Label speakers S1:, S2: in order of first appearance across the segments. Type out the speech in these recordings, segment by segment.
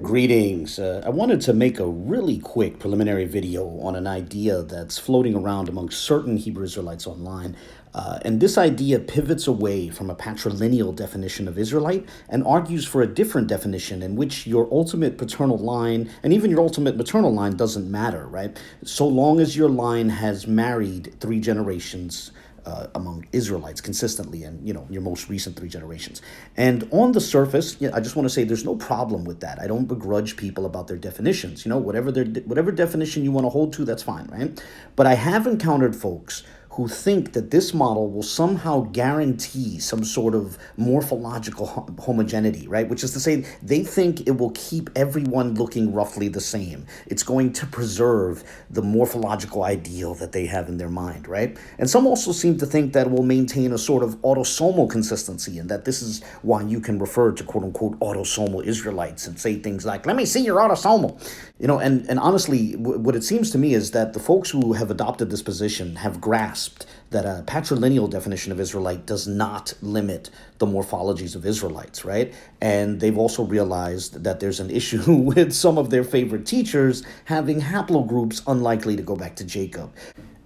S1: Greetings. I wanted to make a really quick preliminary video on an idea that's floating around among certain Hebrew Israelites online. And this idea pivots away from a patrilineal definition of Israelite and argues for a different definition in which your ultimate paternal line and even your ultimate maternal line doesn't matter, right? So long as your line has married 3 generations among Israelites consistently, and your most recent 3 generations. And on the surface, I just want to say there's no problem with that. I don't begrudge people about their definitions. Whatever definition you want to hold to, that's fine, right? But I have encountered folks who think that this model will somehow guarantee some sort of morphological homogeneity, right? Which is to say, they think it will keep everyone looking roughly the same. It's going to preserve the morphological ideal that they have in their mind, right? And some also seem to think that it will maintain a sort of autosomal consistency, and that this is why you can refer to quote-unquote autosomal Israelites and say things like, let me see your autosomal. And honestly, what it seems to me is that the folks who have adopted this position have grasped that a patrilineal definition of Israelite does not limit the morphologies of Israelites, right? And they've also realized that there's an issue with some of their favorite teachers having haplogroups unlikely to go back to Jacob.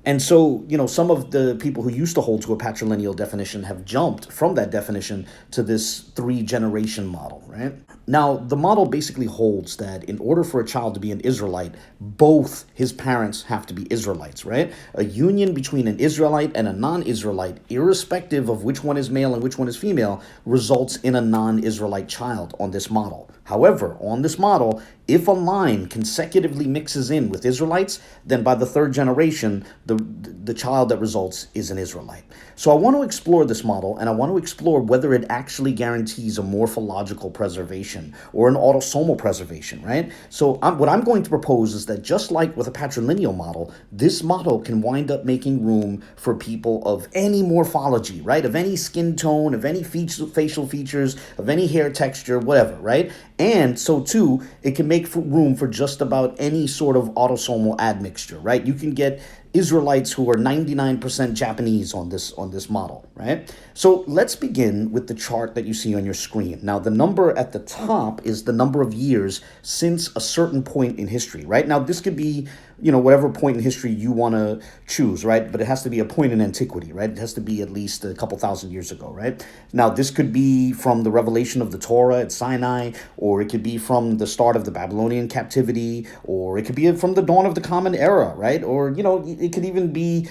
S1: And so, some of the people who used to hold to a patrilineal definition have jumped from that definition to this 3-generation model, right? Now, the model basically holds that in order for a child to be an Israelite, both his parents have to be Israelites, right? A union between an Israelite and a non-Israelite, irrespective of which one is male and which one is female, results in a non-Israelite child on this model. However, on this model, if a line consecutively mixes in with Israelites, then by the 3rd generation, the child that results is an Israelite. So I want to explore this model, and I want to explore whether it actually guarantees a morphological preservation or an autosomal preservation, right? So what I'm going to propose is that just like with a patrilineal model, this model can wind up making room for people of any morphology, right? Of any skin tone, of any facial features, of any hair texture, whatever, right? And so too, it can make room for just about any sort of autosomal admixture, right? You can get Israelites who are 99% Japanese on this model, right? So let's begin with the chart that you see on your screen. Now, the number at the top is the number of years since a certain point in history, right? Now, this could be, whatever point in history you want to choose, right? But it has to be a point in antiquity, right? It has to be at least a couple thousand years ago, right? Now, this could be from the revelation of the Torah at Sinai, or it could be from the start of the Babylonian captivity, or it could be from the dawn of the Common Era, right? Or, it could even be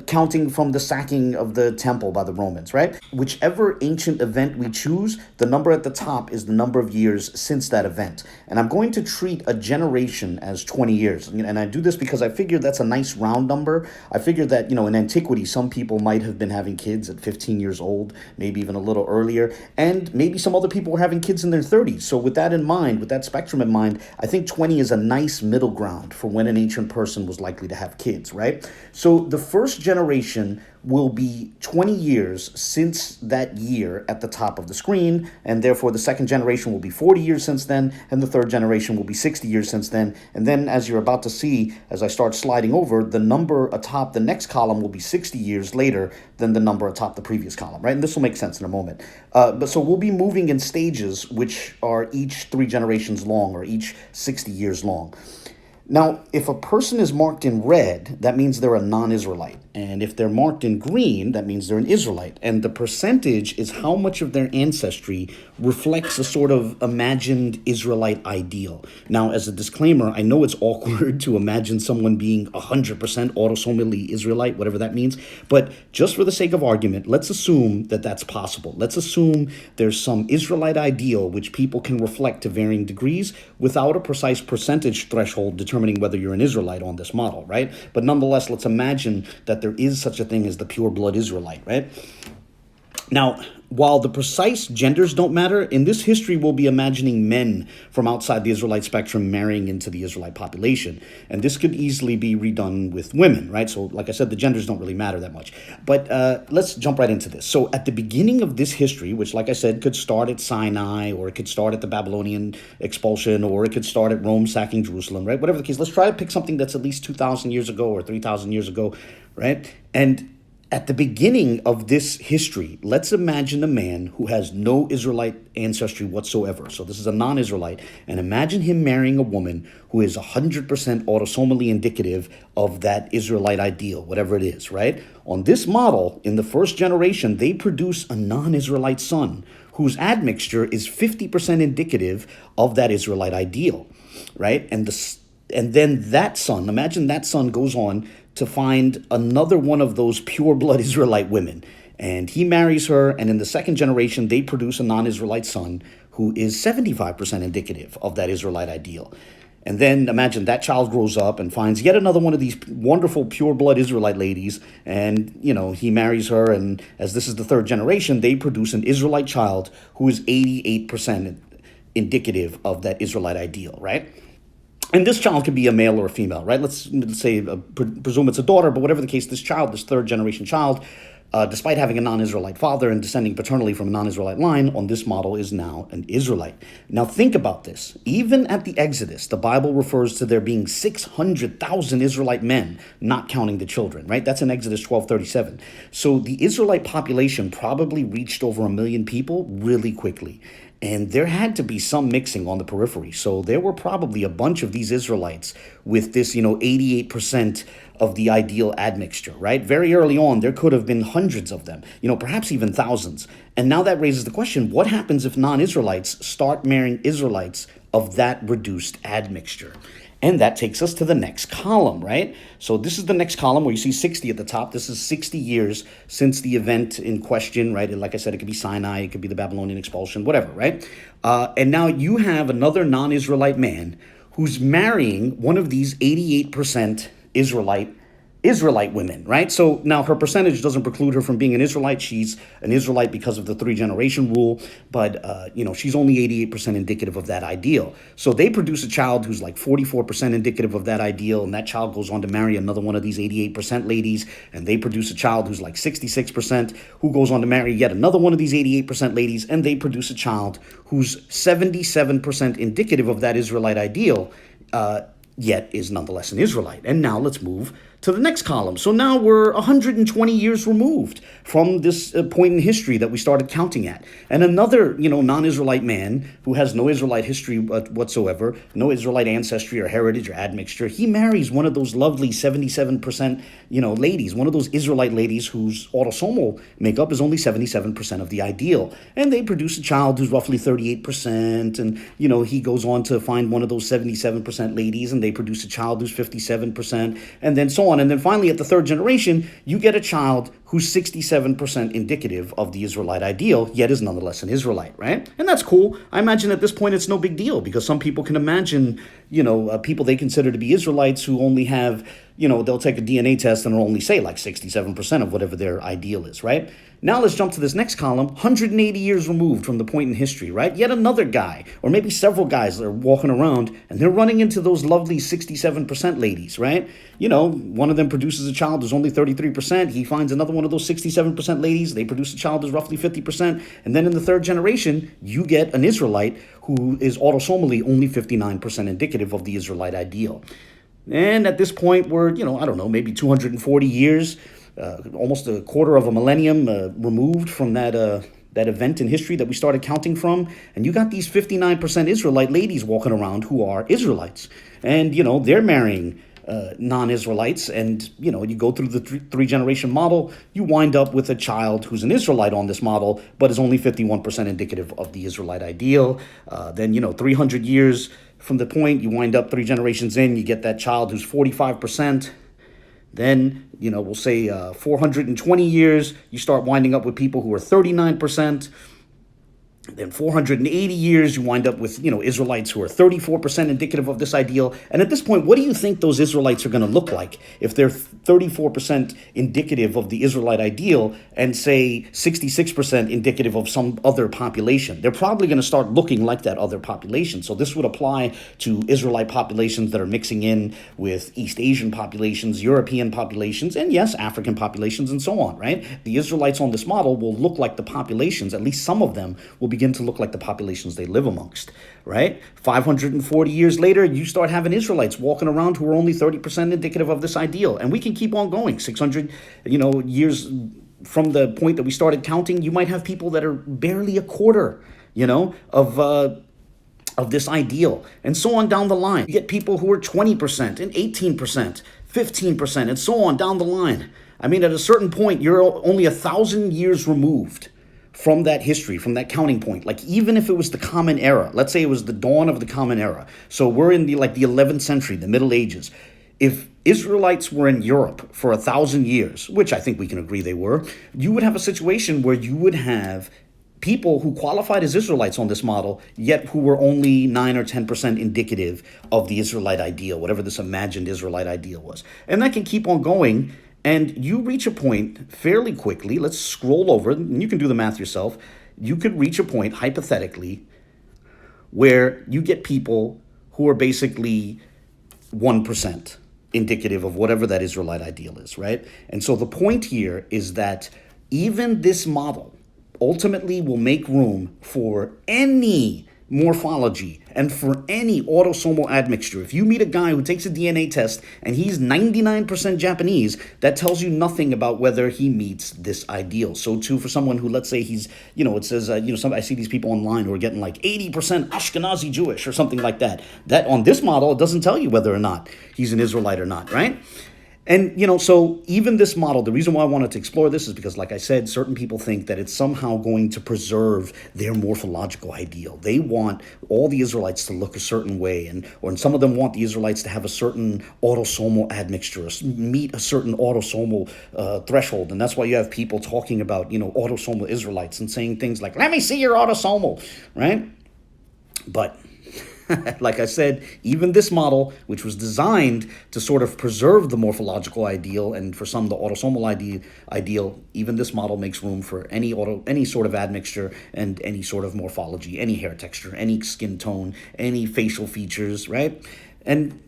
S1: counting from the sacking of the temple by the Romans, right? Whichever ancient event we choose, the number at the top is the number of years since that event. And I'm going to treat a generation as 20 years. And I do this because I figure that's a nice round number. I figure that, in antiquity, some people might have been having kids at 15 years old, maybe even a little earlier. And maybe some other people were having kids in their 30s. So with that in mind, with that spectrum in mind, I think 20 is a nice middle ground for when an ancient person was likely to have kids, right? So the first generation will be 20 years since that year at the top of the screen, and therefore the second generation will be 40 years since then, and the third generation will be 60 years since then. And then, as you're about to see, as I start sliding over, the number atop the next column will be 60 years later than the number atop the previous column, right? And this will make sense in a moment. But so we'll be moving in stages which are each 3 generations long, or each 60 years long. Now, if a person is marked in red, that means they're a non-Israelite. And if they're marked in green, that means they're an Israelite. And the percentage is how much of their ancestry reflects a sort of imagined Israelite ideal. Now, as a disclaimer, I know it's awkward to imagine someone being 100% autosomally Israelite, whatever that means. But just for the sake of argument, let's assume that that's possible. Let's assume there's some Israelite ideal which people can reflect to varying degrees without a precise percentage threshold determining whether you're an Israelite on this model, right? But nonetheless, let's imagine that there is such a thing as the pure blood Israelite, right? Now, while the precise genders don't matter, in this history we'll be imagining men from outside the Israelite spectrum marrying into the Israelite population. And this could easily be redone with women, right? So like I said, the genders don't really matter that much. But let's jump right into this. So at the beginning of this history, which like I said, could start at Sinai, or it could start at the Babylonian expulsion, or it could start at Rome sacking Jerusalem, right? Whatever the case, let's try to pick something that's at least 2,000 years ago or 3,000 years ago, right? And at the beginning of this history, let's imagine a man who has no Israelite ancestry whatsoever. So this is a non-Israelite. And imagine him marrying a woman who is 100% autosomally indicative of that Israelite ideal, whatever it is, right? On this model, in the first generation, they produce a non-Israelite son whose admixture is 50% indicative of that Israelite ideal, right? And then that son, imagine that son goes on to find another one of those pure blood Israelite women. And he marries her, and in the second generation, they produce a non-Israelite son who is 75% indicative of that Israelite ideal. And then imagine that child grows up and finds yet another one of these wonderful pure blood Israelite ladies, and he marries her, and as this is the third generation, they produce an Israelite child who is 88% indicative of that Israelite ideal, right? And this child could be a male or a female, right? Let's say, presume it's a daughter, but whatever the case, this child, this third generation child, despite having a non-Israelite father and descending paternally from a non-Israelite line, on this model is now an Israelite. Now think about this. Even at the Exodus, the Bible refers to there being 600,000 Israelite men, not counting the children, right? That's in Exodus 12:37. So the Israelite population probably reached over 1 million people really quickly. And there had to be some mixing on the periphery. So there were probably a bunch of these Israelites with this, 88% of the ideal admixture, right? Very early on, there could have been hundreds of them, perhaps even thousands. And now that raises the question, what happens if non-Israelites start marrying Israelites of that reduced admixture? And that takes us to the next column, right? So this is the next column where you see 60 at the top. This is 60 years since the event in question, right? And like I said, it could be Sinai, it could be the Babylonian expulsion, whatever, right? And now you have another non-Israelite man who's marrying one of these 88% Israelite women, right? So now her percentage doesn't preclude her from being an Israelite. She's an Israelite because of the 3-generation rule, but she's only 88% indicative of that ideal. So they produce a child who's like 44% indicative of that ideal, and that child goes on to marry another one of these 88% ladies, and they produce a child who's like 66%, who goes on to marry yet another one of these 88% ladies, and they produce a child who's 77% indicative of that Israelite ideal, yet is nonetheless an Israelite. And now let's move to the next column. So now we're 120 years removed from this point in history that we started counting at. And another, non-Israelite man who has no Israelite history whatsoever, no Israelite ancestry or heritage or admixture, he marries one of those lovely 77%, ladies, one of those Israelite ladies whose autosomal makeup is only 77% of the ideal. And they produce a child who's roughly 38%. And, he goes on to find one of those 77% ladies, and they produce a child who's 57%, and then so on. And then finally, at the third generation, you get a child who's 67% indicative of the Israelite ideal, yet is nonetheless an Israelite, right? And that's cool. I imagine at this point it's no big deal, because some people can imagine, people they consider to be Israelites who only have, they'll take a DNA test and it'll only say like 67% of whatever their ideal is, right? Now let's jump to this next column, 180 years removed from the point in history, right? Yet another guy, or maybe several guys that are walking around, and they're running into those lovely 67% ladies, right? One of them produces a child who's only 33%. He finds another one of those 67% ladies. They produce a child who's roughly 50%. And then in the third generation, you get an Israelite who is autosomally only 59% indicative of the Israelite ideal. And at this point, we're, maybe 240 years, almost a quarter of a millennium removed from that event in history that we started counting from. And you got these 59% Israelite ladies walking around who are Israelites. And, they're marrying non-Israelites. And, you go through the 3-generation model, you wind up with a child who's an Israelite on this model, but is only 51% indicative of the Israelite ideal. Then, 300 years from the point, you wind up 3 generations in, you get that child who's 45%. Then, we'll say 420 years, you start winding up with people who are 39%. Then 480 years, you wind up with, Israelites who are 34% indicative of this ideal. And at this point, what do you think those Israelites are going to look like if they're 34% indicative of the Israelite ideal and say 66% indicative of some other population? They're probably going to start looking like that other population. So this would apply to Israelite populations that are mixing in with East Asian populations, European populations, and yes, African populations, and so on, right? The Israelites on this model will look like the populations, at least some of them will begin to look like the populations they live amongst, right? 540 years later, you start having Israelites walking around who are only 30% indicative of this ideal. And we can keep on going. 600, years from the point that we started counting, you might have people that are barely a quarter, of this ideal, and so on down the line. You get people who are 20% and 18%, 15%, and so on down the line. I mean, at a certain point, you're only 1,000 years removed from that history, from that counting point. Like, even if it was the Common Era, let's say it was the dawn of the Common Era. So we're in the 11th century, the Middle Ages. If Israelites were in Europe for 1,000 years, which I think we can agree they were, you would have a situation where you would have people who qualified as Israelites on this model, yet who were only 9 or 10% indicative of the Israelite ideal, whatever this imagined Israelite ideal was. And that can keep on going. And you reach a point fairly quickly. Let's scroll over, and you can do the math yourself. You could reach a point, hypothetically, where you get people who are basically 1% indicative of whatever that Israelite ideal is, right? And so the point here is that even this model ultimately will make room for any morphology and for any autosomal admixture. If you meet a guy who takes a DNA test and he's 99% Japanese, that tells you nothing about whether he meets this ideal. So too for someone who, let's say he's, it says, I see these people online who are getting like 80% Ashkenazi Jewish or something like that. That on this model, it doesn't tell you whether or not he's an Israelite or not, right? And, so even this model, the reason why I wanted to explore this is because, like I said, certain people think that it's somehow going to preserve their morphological ideal. They want all the Israelites to look a certain way, and some of them want the Israelites to have a certain autosomal admixture, meet a certain autosomal threshold. And that's why you have people talking about, autosomal Israelites and saying things like, let me see your autosomal, right? But like I said, even this model, which was designed to sort of preserve the morphological ideal and for some the autosomal ideal, even this model makes room for any sort of admixture and any sort of morphology, any hair texture, any skin tone, any facial features, right? And,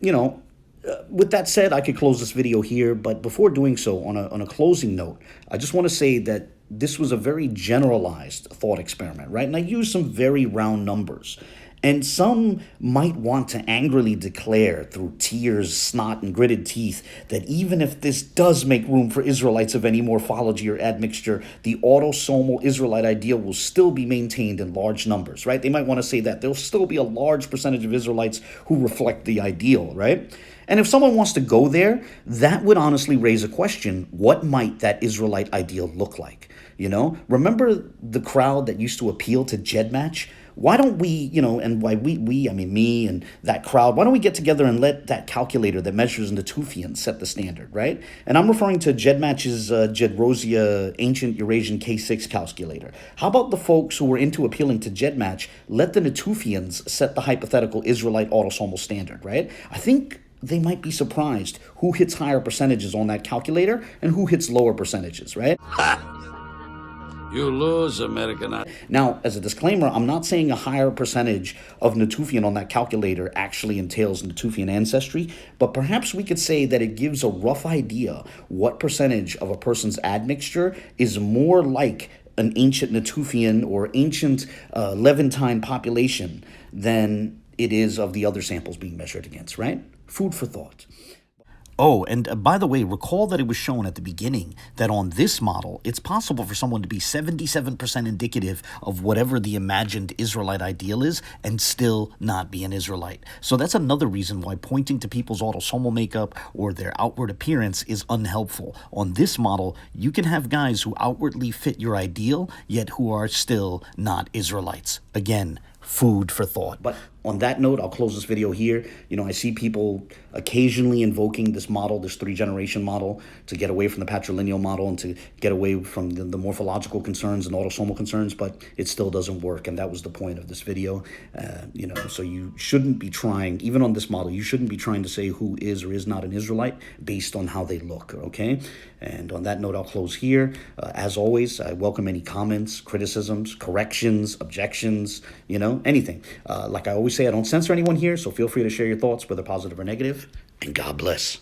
S1: with that said, I could close this video here, but before doing so, on a closing note, I just want to say that this was a very generalized thought experiment, right? And I used some very round numbers. And some might want to angrily declare through tears, snot, and gritted teeth that even if this does make room for Israelites of any morphology or admixture, the autosomal Israelite ideal will still be maintained in large numbers, right? They might want to say that there'll still be a large percentage of Israelites who reflect the ideal, right? And if someone wants to go there, that would honestly raise a question: what might that Israelite ideal look like? Remember the crowd that used to appeal to GEDmatch? Why don't we, and by I mean me and that crowd, why don't we get together and let that calculator that measures in Natufian set the standard, right? And I'm referring to GEDmatch's Gedrosia Ancient Eurasian K6 calculator. How about the folks who were into appealing to GEDmatch let the Natufians set the hypothetical Israelite autosomal standard, right? I think they might be surprised who hits higher percentages on that calculator and who hits lower percentages, right?
S2: You lose, American.
S1: Now, as a disclaimer, I'm not saying a higher percentage of Natufian on that calculator actually entails Natufian ancestry, but perhaps we could say that it gives a rough idea what percentage of a person's admixture is more like an ancient Natufian or ancient Levantine population than it is of the other samples being measured against, right? Food for thought. Oh, and by the way, recall that it was shown at the beginning that on this model, it's possible for someone to be 77% indicative of whatever the imagined Israelite ideal is and still not be an Israelite. So that's another reason why pointing to people's autosomal makeup or their outward appearance is unhelpful. On this model, you can have guys who outwardly fit your ideal, yet who are still not Israelites. Again, food for thought. But on that note, I'll close this video here. I see people occasionally invoking this model, this 3-generation model, to get away from the patrilineal model and to get away from the morphological concerns and autosomal concerns, but it still doesn't work, and that was the point of this video. So you shouldn't be trying, even on this model, you shouldn't be trying to say who is or is not an Israelite based on how they look, okay? And on that note, I'll close here. As always, I welcome any comments, criticisms, corrections, objections, anything. Like I always say, I don't censor anyone here, so feel free to share your thoughts, whether positive or negative, and God bless.